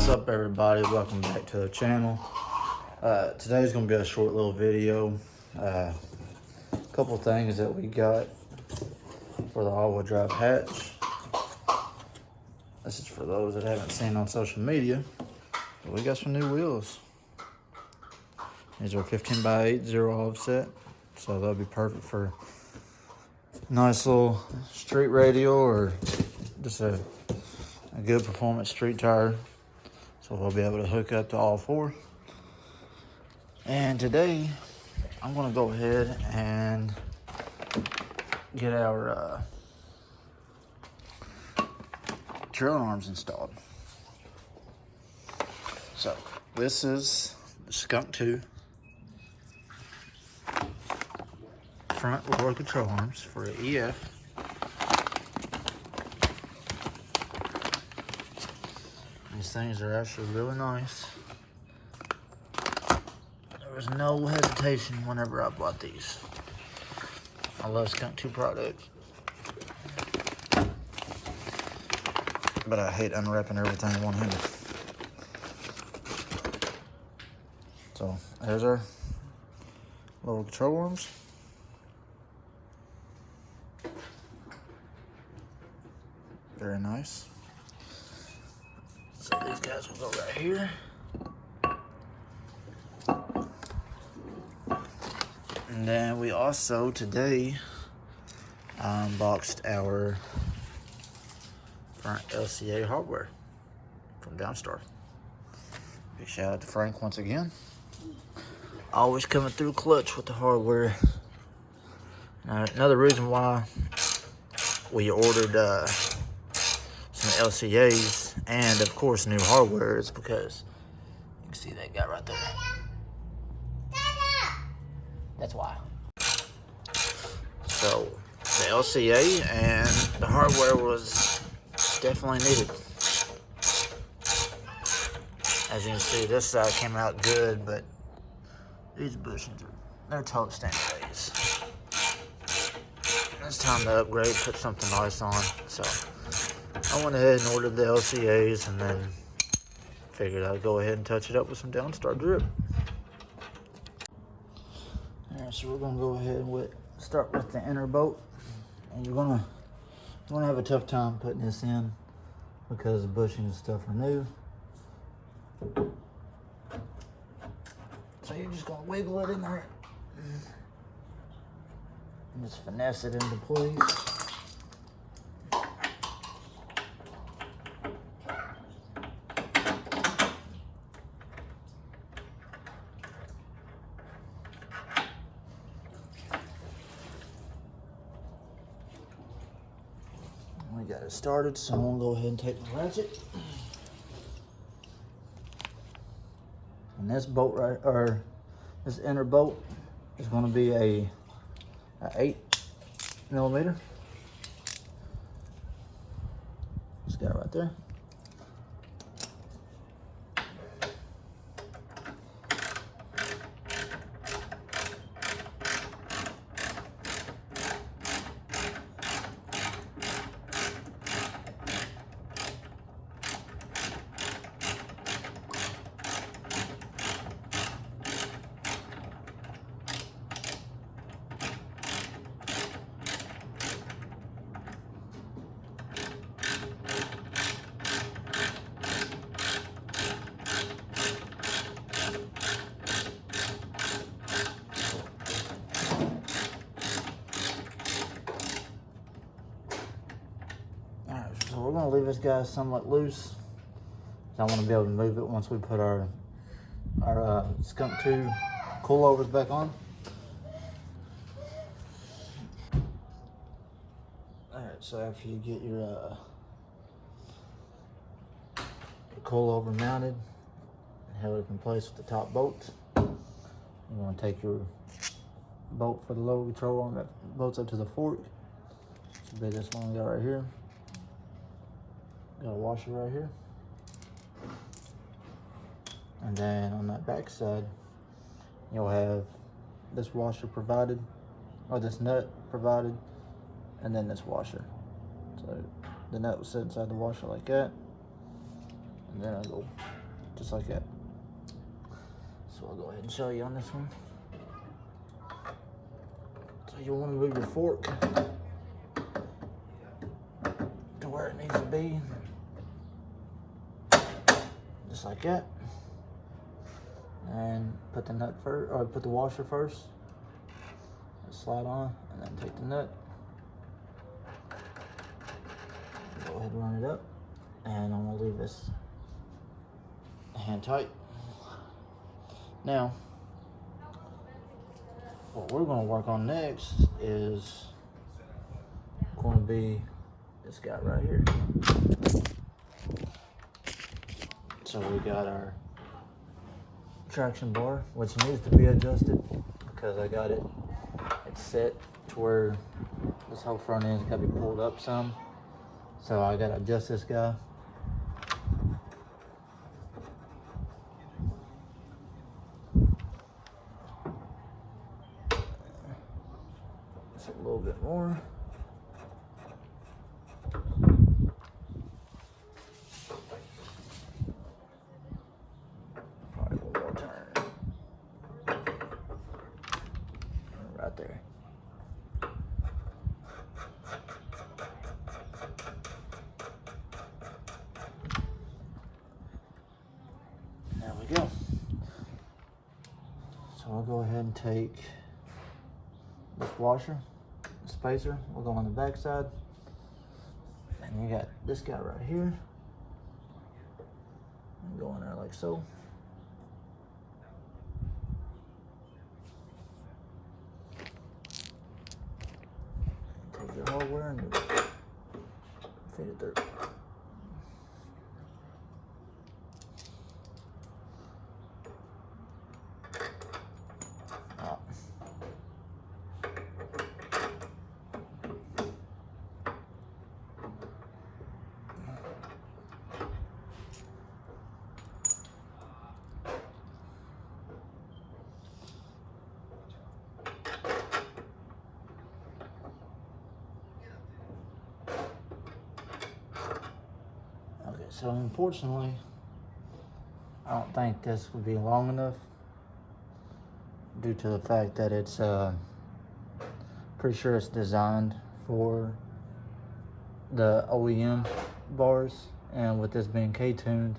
What's up, everybody? Welcome back to the channel. Today's gonna be a short little video. A couple things that we got for the all-wheel drive hatch. This is for those that haven't seen on social media. But we got some new wheels. These are 15x8 0 offset, so they'll be perfect for nice little street radial or just a good performance street tire. So we'll be able to hook up to all four. And today, I'm gonna go ahead and get our trailer arms installed. So this is the Skunk 2 front lower control arms for the EF. These things are actually really nice. There was no hesitation whenever I bought these. I love Skunk 2 products, but I hate unwrapping everything one-handed. So there's our little control arms. Very nice. So these guys will go right here. And then we also today unboxed our front LCA hardware from Downstar. Big shout out to Frank once again. Always coming through clutch with the hardware. Another reason why we ordered some LCAs and of course new hardware is because you can see that guy right there. That's why. So the LCA and the hardware was definitely needed. As you can see, this side came out good, but these bushings they're toast anyways. It's time to upgrade, put something nice on. So I went ahead and ordered the LCAs and then figured I'd go ahead and touch it up with some Downstar drip. Alright, so we're gonna go ahead and start with the inner bolt. And you're gonna have a tough time putting this in because the bushings and stuff are new. So you're just gonna wiggle it in there and just finesse it into place. We got it started, so I'm gonna go ahead and take the ratchet. And this bolt this inner bolt is gonna be a 8mm. This guy right there. So we're gonna leave this guy somewhat loose. I want to be able to move it once we put our Skunk 2 coilovers back on. Alright, so after you get your coilover mounted and held it in place with the top bolts, you want to take your bolt for the lower control arm that bolts up to the fork. Should be this one we got right here. Got a washer right here. And then on that back side, you'll have this washer provided, or this nut provided, and then this washer. So the nut will sit inside the washer like that. And then I'll go just like that. So I'll go ahead and show you on this one. So you want to move your fork to where it needs to be, just like that. And put the nut first, or put the washer first. Slide on, and then take the nut. Go ahead and run it up, and I'm gonna leave this hand tight. Now, what we're gonna work on next is going to be this guy right here. So we got our traction bar, which needs to be adjusted because I got it. It's set to where this whole front end's got to be pulled up some. So I got to adjust this guy. Just a little bit more. Probably one more turn. Right there. There we go. So I'll go ahead and take this washer, the spacer, we'll go on the back side. And you got this guy right here. And go in there like so. Take your hardware and feed it through. Okay, so unfortunately, I don't think this would be long enough due to the fact that it's pretty sure it's designed for the OEM bars, and with this being K-tuned,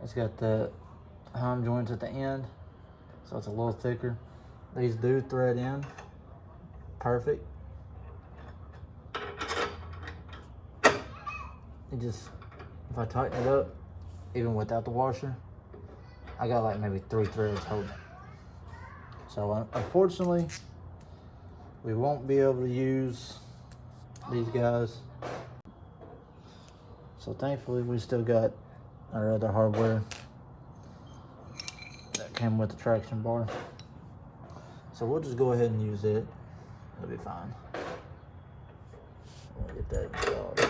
it's got the hum joints at the end, so it's a little thicker. These do thread in perfect. It just, if I tighten it up, even without the washer, I got like maybe 3 threads holding it. So unfortunately, we won't be able to use these guys. So thankfully, we still got our other hardware that came with the traction bar. So we'll just go ahead and use it. It'll be fine. We'll get that installed.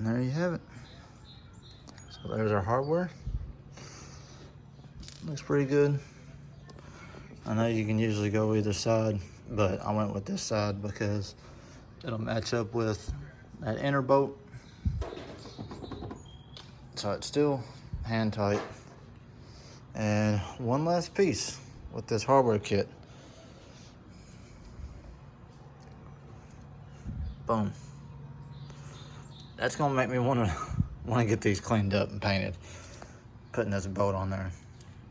And there you have it. So there's our hardware. Looks pretty good. I know you can usually go either side, but I went with this side because it'll match up with that inner bolt. So it's still hand tight. And one last piece with this hardware kit. Boom. That's gonna make me wanna get these cleaned up and painted. Putting this bolt on there.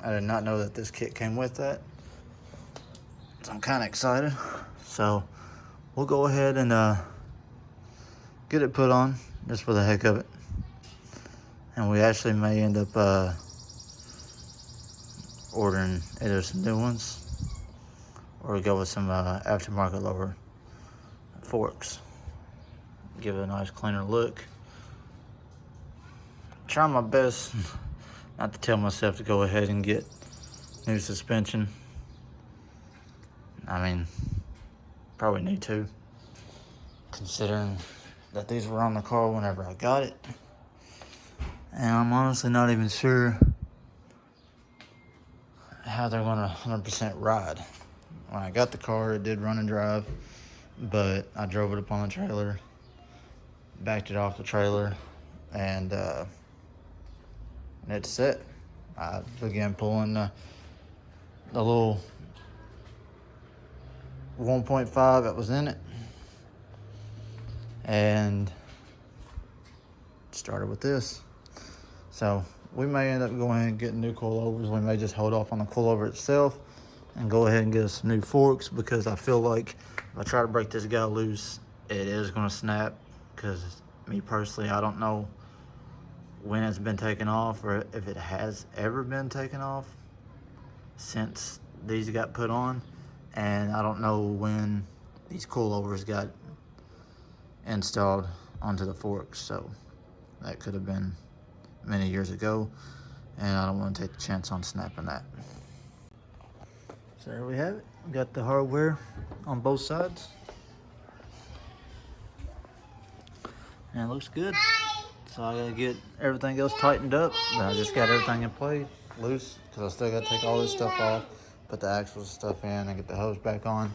I did not know that this kit came with that. So I'm kinda excited. So we'll go ahead and get it put on just for the heck of it. And we actually may end up ordering either some new ones or go with some aftermarket lower forks. Give it a nice cleaner look. Try my best not to tell myself to go ahead and get new suspension. I mean, probably need to, considering that these were on the car whenever I got it. And I'm honestly not even sure how they're gonna 100% ride. When I got the car, it did run and drive, but I drove it up on the trailer, backed it off the trailer, and it's set. I began pulling the little 1.5 that was in it, and started with this. So we may end up going and getting new coilovers. We may just hold off on the coilover itself and go ahead and get us some new forks, because I feel like if I try to break this guy loose, it is gonna snap, because me personally, I don't know when it's been taken off or if it has ever been taken off since these got put on. And I don't know when these coilovers got installed onto the forks, so that could have been many years ago, and I don't want to take the chance on snapping that. So there we have it. We got the hardware on both sides, and it looks good. So I gotta get everything else tightened up, but I just got everything in place loose, because I still gotta take all this stuff off, put the axles and stuff in, and get the hubs back on.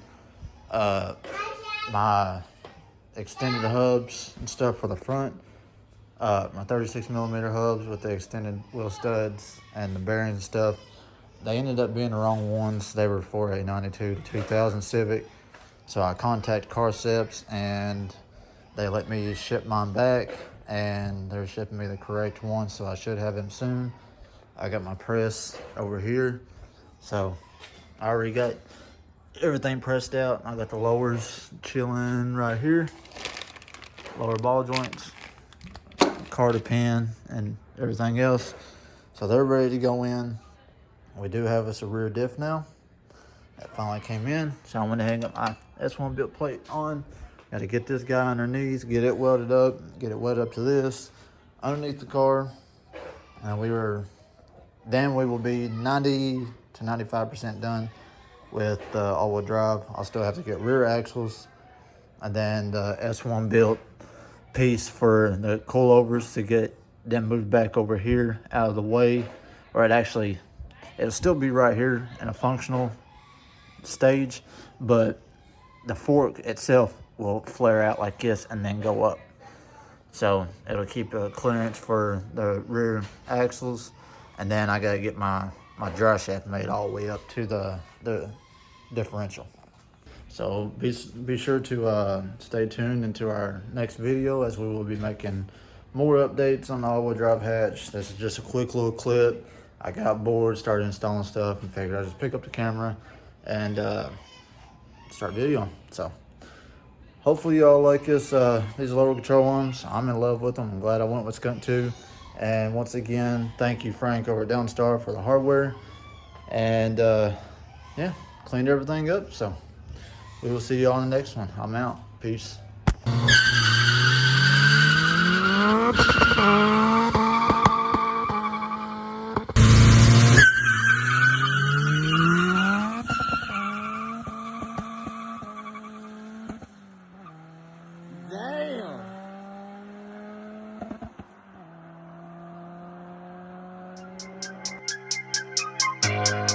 My extended hubs and stuff for the front, my 36mm hubs with the extended wheel studs and the bearings and stuff, they ended up being the wrong ones. They were for a 92 to 2000 Civic. So I contacted Carceps and they let me ship mine back, and they're shipping me the correct one, so I should have them soon. I got my press over here, so I already got everything pressed out. I got the lowers chilling right here, lower ball joints, carter pin, and everything else. So they're ready to go in. We do have us a rear diff now. That finally came in, so I'm gonna hang up my S1 built plate on. Got to get this guy underneath, get it welded up, get it welded up to this underneath the car, and we will be 90 to 95% done with all-wheel drive. I'll still have to get rear axles, and then the S1 built piece for the coilovers to get them moved back over here out of the way, or it'll still be right here in a functional stage, but the fork itself will flare out like this and then go up. So it'll keep a clearance for the rear axles, and then I gotta get my dry shaft made all the way up to the differential. So be sure to stay tuned into our next video, as we will be making more updates on the all-wheel drive hatch. This is just a quick little clip. I got bored, started installing stuff, and figured I'd just pick up the camera and start videoing. So hopefully y'all like this, these lower control arms. I'm in love with them. I'm glad I went with Skunk 2. And once again, thank you, Frank, over at Downstar, for the hardware. And yeah, cleaned everything up. So we will see you on the next one. I'm out. Peace. Damn. Bye.